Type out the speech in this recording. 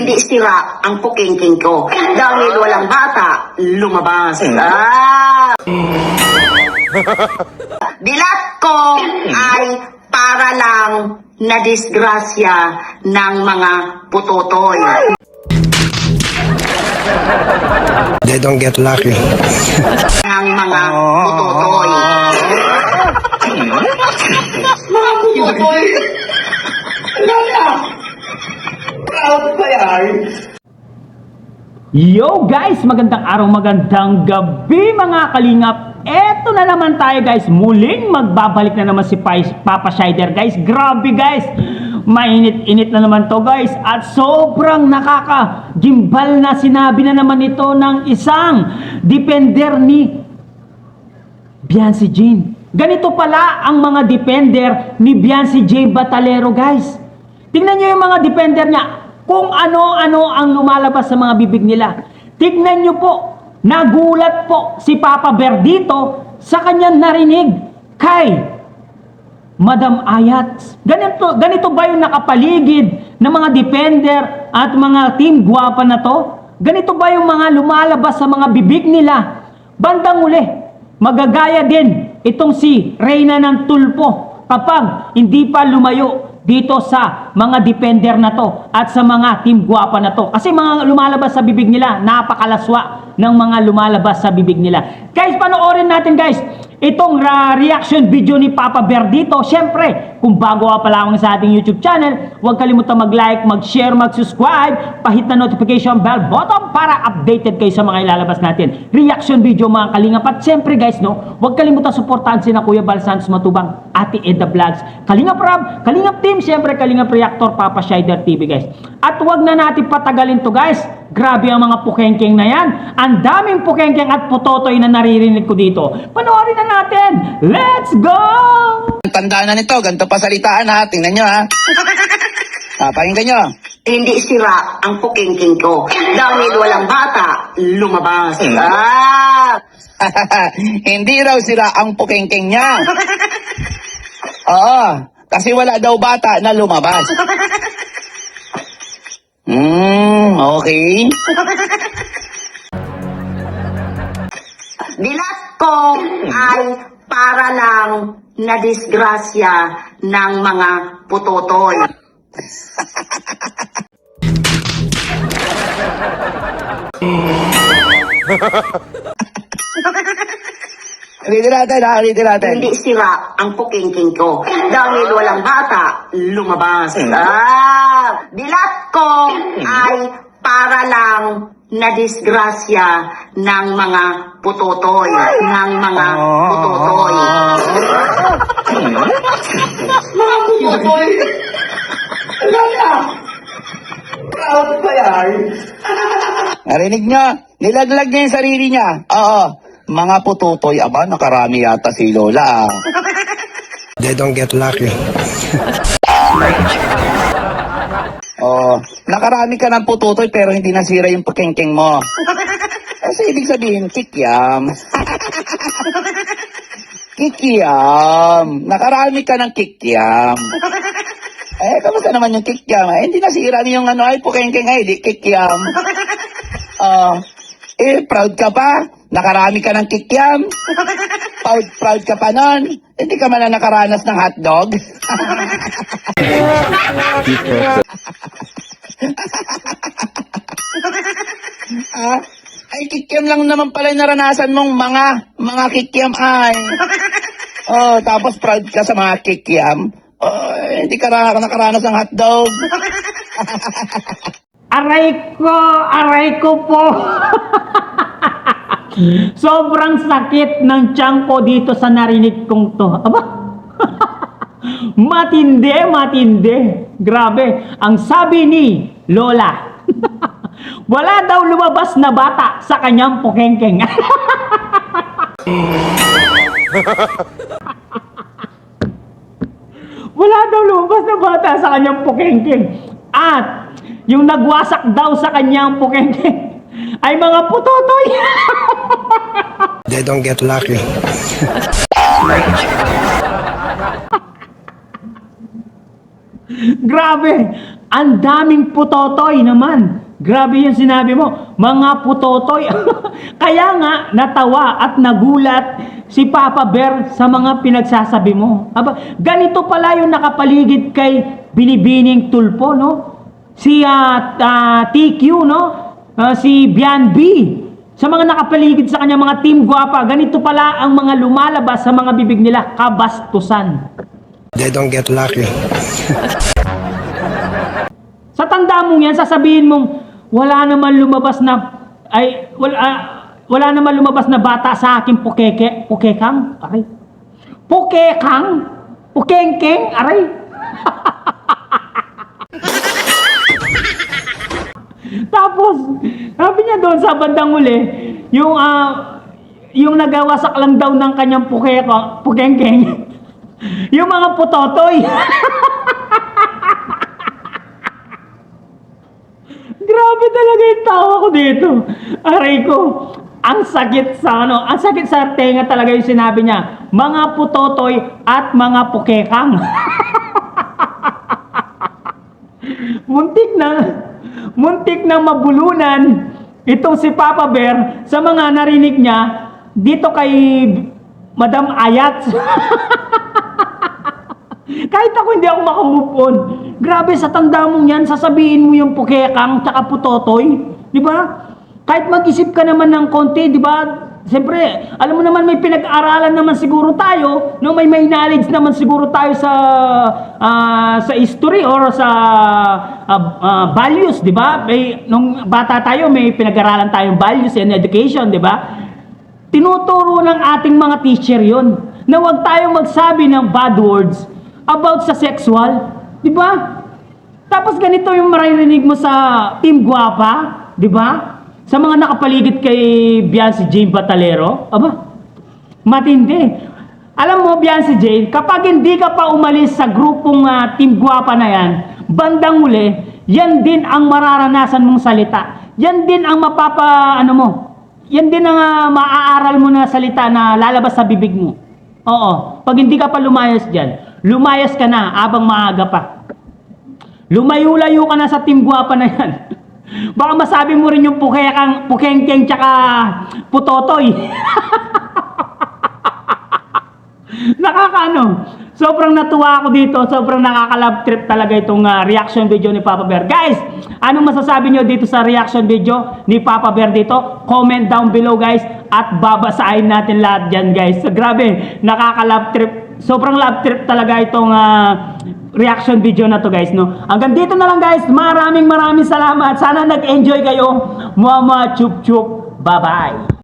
Hindi sira ang pukingking ko. Dahil walang bata, lumabas. Dilat ko ay para lang na disgrasya ng mga putotoy. They don't get lucky. Ng mga putotoy. Mga putotoy! Lola! Proud ba yan? Yo guys, magandang araw, magandang gabi mga kalingap. Eto na naman tayo guys, muling magbabalik na naman si Papa Shider guys. Grabe guys, mainit-init na naman to guys. At sobrang nakaka-gimbal na sinabi na naman ito ng isang defender ni Biancy Jane. Ganito pala ang mga defender ni Biancy J. Batalero guys. Tingnan nyo yung mga defender niya, kung ano-ano ang lumalabas sa mga bibig nila. Tignan nyo po, nagulat po si Papa Berdito sa kanyang narinig kay Madam Ayat. Ganito ba yung nakapaligid ng mga defender at mga team guwapa na to? Ganito ba yung mga lumalabas sa mga bibig nila? Bandang uli, magagaya din itong si Reyna ng Tulpo kapag hindi pa lumayo dito sa mga defender na to at sa mga team guwapa na to. Kasi mga lumalabas sa bibig nila, napakalaswa ng mga lumalabas sa bibig nila. Guys, panoorin natin guys itong reaction video ni Papa Berdito. Siyempre, kung bago ka pala ako sa ating YouTube channel, huwag kalimutan mag-like, mag-share, mag-subscribe, pahit na notification bell button para updated kayo sa mga ilalabas natin. Reaction video mga kalingap. At siyempre guys, no, huwag kalimutan suportahan sina Kuya Bal Santos Matubang, Ate Edda Vlogs, Kalingap Rob, Kalingap Team, siyempre Kalingap Reactor, Papa Shider TV guys. At huwag na natin patagalin to guys. Grabe ang mga pukengkeng na yan. Ang daming pukengkeng at putotoy na naririnig ko dito. Panoorin na natin. Let's go! Tandaan na nito, ganito pa salitaan ha. Tingnan nyo ha. Pakinggan nyo. Hindi sira ang pukingking ko. Dahil walang bata, lumabas. Hindi raw sila ang pukengkeng niya. Oo, kasi wala daw bata na lumabas. Okay. Dilat ko ay para lang na disgrasya ng mga putotoy. Ulitin natin ha, ulitin natin. Hindi sira ang pukingking ko. Dahil walang bata, lumabas. Dilat ko ay para lang na disgrasya ng mga putotoy. Ng mga putotoy. Mga putotoy! Lola! Proud ba yan? Narinig nyo? Nilaglag niya yung sarili niya. Oo. Mga pututoy, aba, nakarami yata si Lola. They don't get lucky. Oh, nakarami ka ng pututoy pero hindi nasira yung pakengkeng mo. Kasi ibig sabihin, kikiam. Kikiam. Nakarami ka ng kikiam. Kamusta naman yung kikiam? Hindi nasira yung ay pakengkeng di kikiam. Proud ka pa? Nakarami ka ng kikiam? Proud ka pa nun? Hindi ka man na nakaranas ng hotdog? Ay, kikiam lang naman pala yung naranasan mong mga kikiam ay. Tapos proud ka sa mga kikiam? Hindi ka nakaranas ng hotdog? Aray ko po. Sobrang sakit ng tiyan ko dito sa narinig kong to. Aba? Matindi. Grabe. Ang sabi ni Lola, wala daw lumabas na bata sa kanyang pukengkeng. Wala daw lumabas na bata sa kanyang pukengkeng. At yung nagwasak daw sa kanyang pukengkeng ay mga putotoy. They don't get lucky. Grabe. Ang daming putotoy naman. Grabe yung sinabi mo, mga putotoy. Kaya nga, natawa at nagulat si Papa Bear sa mga pinagsasabi mo. Aba, ganito pala yung nakapaligid kay Binibining Tulpo, no? Si TQ, no? Si Bian B. Sa mga nakapaligid sa kanya, mga team guwapa, ganito pala ang mga lumalabas sa mga bibig nila, kabastusan. They don't get lucky. Sa tanda mong yan, sasabihin mong, wala naman lumabas na bata sa aking pukekang, aray. Pukengkeng, aray. Tapos, sabi niya doon sa bandang uli, yung nagawasak lang daw ng kanyang pukengkeng, yung mga putotoy. Grabe talaga yung tawa ko dito. Aray ko. Ang sakit sa tenga talaga yung sinabi niya. Mga putotoy at mga pukekang. Muntik na mabulunan itong si Papa Bear sa mga narinig niya dito kay Madam Ayat. Kahit ako hindi ako makamove on. Grabe, sa tanda mong yan, sasabihin mo yung pukekang tsaka putotoy. Di ba? Kahit mag-isip ka naman ng konti, di ba? Siyempre, alam mo naman may pinag-aralan naman siguro tayo, no? May knowledge naman siguro tayo sa history or sa values, di ba? Nung bata tayo, may pinag-aralan tayong values and education, di ba? Tinuturo ng ating mga teacher yon na huwag tayong magsabi ng bad words about sa sexual. Di ba? Tapos ganito yung maririnig mo sa Team Guapa, di ba? Sa mga nakapaligid kay Biancy Jane Batalero. Aba, matindi. Alam mo, Biancy Jane, kapag hindi ka pa umalis sa grupong Team Guapa na yan, bandang uli, yan din ang mararanasan mong salita. Yan din ang yan din ang maaaral mo na salita na lalabas sa bibig mo. Oo, pag hindi ka pa lumayas dyan, lumayas ka na abang maaga pa. Lumayo-layo ka na sa Team Guapa na yan. Baka masabi mo rin yung pukengkeng tsaka putotoy. Sobrang natuwa ako dito. Sobrang nakaka-love trip talaga itong reaction video ni Papa Bear. Guys, anong masasabi nyo dito sa reaction video ni Papa Bear dito? Comment down below, guys. At babasahin natin lahat dyan, guys. So, grabe, nakaka-love trip. Sobrang love trip talaga itong reaction video na to, guys, no? Hanggang dito na lang, guys. Maraming salamat. Sana nag-enjoy kayo. Mama chup chup. Bye-bye.